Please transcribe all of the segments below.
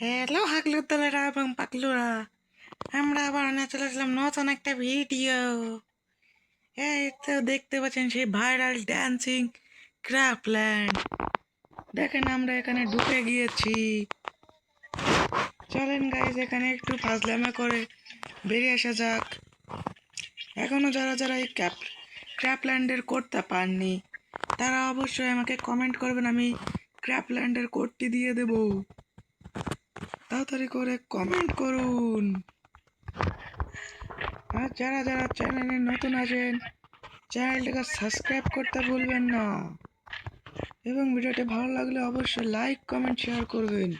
Hello হাগলুর দলেরা এবং পাগলুরা, আমরা আবার আনে চলে আসলাম নতুন একটা ভিডিও। এই তো দেখতে পাচ্ছেন সেই ভাইরাল ড্যান্সিং ক্রাফল্যান্ড। দেখেন আমরা এখানে ঢুকে গিয়েছি। চলেন গাইজ এখানে একটু ফাজলামা করে বেরিয়ে আসা যাক। এখনো যারা যারা এই ক্রাফল্যান্ডের কোডটা পাননি তারা অবশ্যই আমাকে কমেন্ট করবেন, আমি ক্রাফল্যান্ডের কোডটি দিয়ে দেব। তাড়াতাড়ি করে কমেন্ট করুন। আর যারা যারা চ্যানেলে নতুন আছেন চ্যানেলটাকে সাবস্ক্রাইব করতে ভুলবেন না, এবং ভিডিওটি ভালো লাগলে অবশ্যই লাইক কমেন্ট শেয়ার করবেন।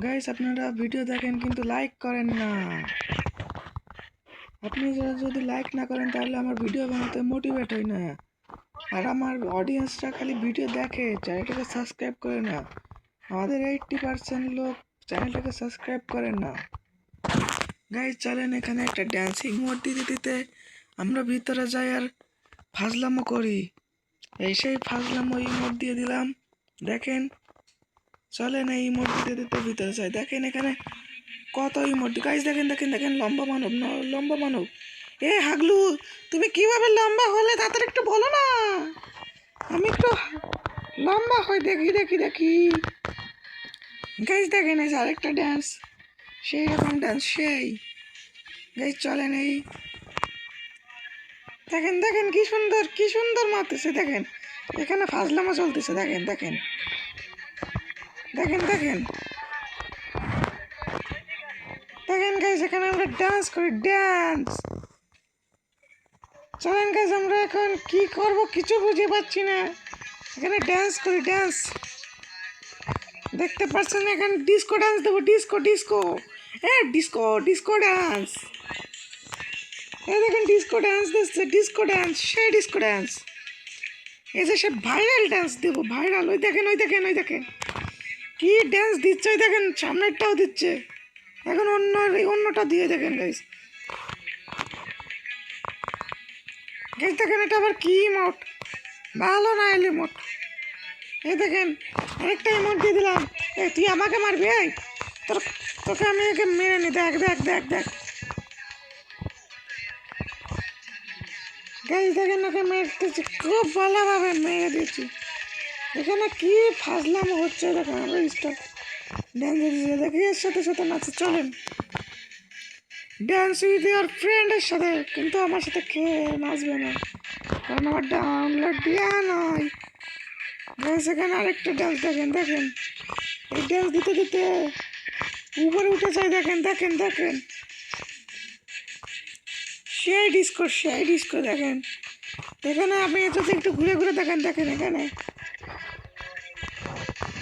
গাইস আপনারা ভিডিও দেখেন কিন্তু লাইক করেন না। আপনি যদি লাইক না করেন তাহলে আমার ভিডিও বানাতে মোটিভেট হয় না, আর আমার অডিয়েন্সরা খালি ভিডিও দেখে, চ্যানেলটাকে সাবস্ক্রাইব করে না। আমাদের 80% লোক চ্যানেলটাকে সাবস্ক্রাইব করেন না। গাইস চলেন এখানে একটা ড্যান্সিং মোড দিতে দিতে আমরা ভিতরে যাই আর ফাজলামো করি। এই সেই ফাজলামো ইমোট দিয়ে দিলাম, দেখেন। চলেন এই ইমোট দিতে দিতে ভিতরে যাই। দেখেন এখানে কত ইমোট গাইস, দেখেন দেখেন দেখেন লম্বা মানব, লম্বা মানব। এ হাগলু, তুমি কিভাবে লম্বা হলে তাড়াতাড়ি একটু বলো না, আমি একটু লম্বা হই দেখি দেখি দেখি। গাইস দেখেন এই আরেকটা ড্যান্স, সেই রকম ড্যান্স সেই। গাইস চলেন এই দেখেন দেখেন কি সুন্দর মারতেছে, দেখেন এখানে ফাজলামো চলতেছে, দেখেন দেখেন দেখেন দেখেন দেখেন গাইস এখানে আমরা ডান্স করি, ডান্স। চলেন গাইস আমরা এখন কি করব কিছু বুঝে পাচ্ছি না, এখানে ডান্স করি, ডান্স। দেখতে পাচ্ছেন এখানে ডিস্কো ডান্স দেবো, disco disco, disco disco dance. এই দেখেন ডিস্কো ডান্স দিচ্ছে, ডিস্কো ডান্স, সেই ডিস্কো ডান্স। এই যে সে ভাইরাল ডান্স দেবো, ভাইরাল। ওই দেখেন ওই দেখেন ওই দেখেন কি ডান্স দিচ্ছে, ওই দেখেন সামনেরটাও দিচ্ছে, এখন অন্যটা দিয়ে দেখেন গাইস। গাইস দেখেন এটা আবার কি ইমোট, ভালো না এলে ইমোট। এই দেখেন আরেকটা ইমোট দিয়ে দিলাম। তুই আমাকে মারবি, তোকে আমি একে মেরে নি, দেখ দেখ দেখ দেখ। গাইস দেখেন ওকে মেরতেছি, খুব ভালোভাবে মেরে দিচ্ছি। এখানে কি ফাজলাম হচ্ছে দেখেন, আমরা স্টপ ড্যান্স দিচ্ছে, দেখি এর সাথে সাথে নাচে। চলেন ড্যান্স উইথ ইউর ফ্রেন্ডের সাথে, কিন্তু আমার সাথে খেয়ে নাচবে না, কারণ আমার ডাউনলোড দেওয়া নয়। গাইস এখানে আরেকটা ডান্স দেখেন, দেখেন এই ডান্স দিতে দিতে উপরে উঠে যায়, দেখেন দেখেন দেখেন সেই ডিস্কো, সেই ডিস্কো। দেখেন এখানে আপনি যদি একটু ঘুরে ঘুরে দেখেন, দেখেন এখানে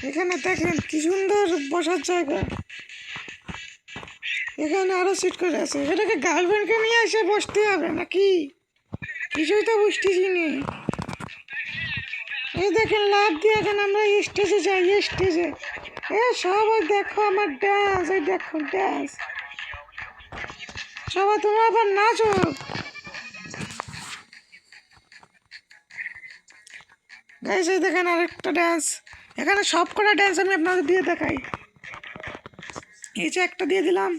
এখানে দেখেন কি সুন্দর বসার জায়গা। এখানে আরো সিট করে আছে, এটাকে গার্লফ্রেন্ডকে নিয়ে এসে বসতে হবে নাকি, কিছুই তো বুঝতেছি নি। এই দেখেন লাভ দিয়ে এখন আমরা স্টেজে যাই, স্টেজে। সবাই দেখো আমার ডান্স, এই দেখো ডান্স, সবাই তোমরা আবার নাচো। গাইস এই দেখেন আরেকটা ডান্স, এখানে সব কটা ডান্স আমি আপনাদের দিয়ে দেখাই। এই যে একটা দিয়ে দিলাম,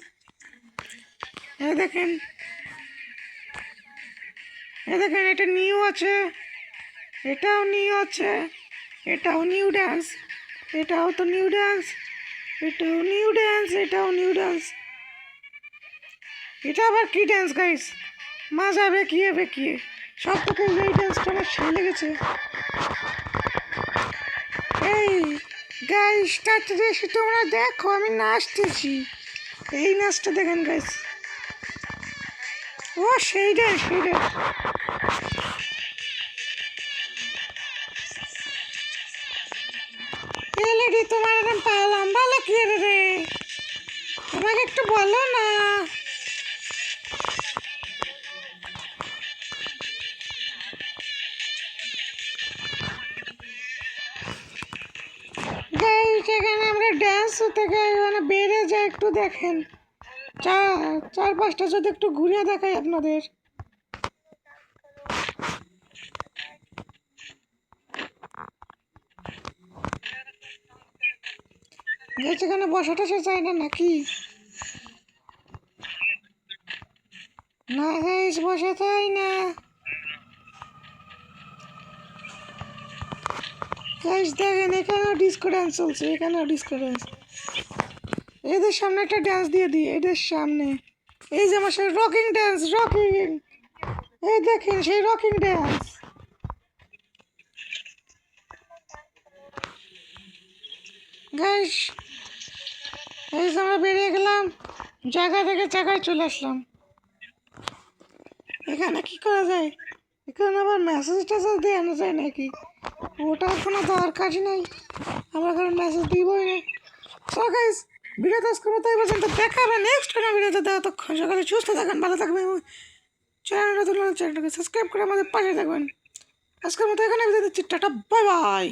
এই দেখেন এই দেখেন এটা নিউ আছে, এটাও নিউ আছে, এটাও নিউ ডান্স, এটাও তো নিউ ডান্স, এটাও নিউ ডান্স, এটাও নিউ ডান্স। এটা আবার কি ডান্স গাইস, মাজা বেঁকিয়ে বেঁকিয়ে সব থেকে এই ডান্সটা আমার সেই লেগেছে। এই গাইস তাড়াতাড়ি এসে তোমরা দেখো আমি নাচতেছি, এই নাচটা দেখেন গাইস। ও সেই ডান্স, সেই ডান্স। লেডি তোমার এরকম পা লম্বা লাগিয়ে রে, আমাকে একটু বলো না। সেখানে আমরা ড্যান্স থেকে মানে বেড়ে যাই, একটু দেখেন চার পাঁচটা যদি একটু ঘুরিয়ে দেখাই আপনাদের। যেখানে বসা টসা যায় না নাকি? না গাইস, বসে তাই না গাইস। দেখেন এখানেও ডিস্কো ড্যান্স চলছে, এখানেও ডিস্কো ড্যান্স। এদের সামনে একটা ড্যান্স দিয়ে দিই, এদের সামনে। এই যে আমার সাথে রকিং ড্যান্স, রকিং। এই দেখেন সেই রকিং ড্যান্স। গাইস এই যে আমরা বেরিয়ে গেলাম জায়গা থেকে, জায়গায় চলে আসলাম। এখানে কি করা যায়? এখানে আবার মেসেজ টেসেজ দেওয়ানো যায় নাকি? ওটার কোনো দরকারই নেই, আমরা কারণ মেসেজ দিবই না। সো গাইস, ভিডিওটা আজকের মতো এই পর্যন্ত। দেখা হবে নেক্সট কোনো ভিডিওতে। ততক্ষণ সকালে সুস্থ থাকেন, ভালো থাকবেন এবং চ্যানেলটাকে সাবস্ক্রাইব করে আমাদের পাশে থাকবেন। আজকের মতো এখানে বিদায় দিচ্ছি, টাটা, বাই বাই।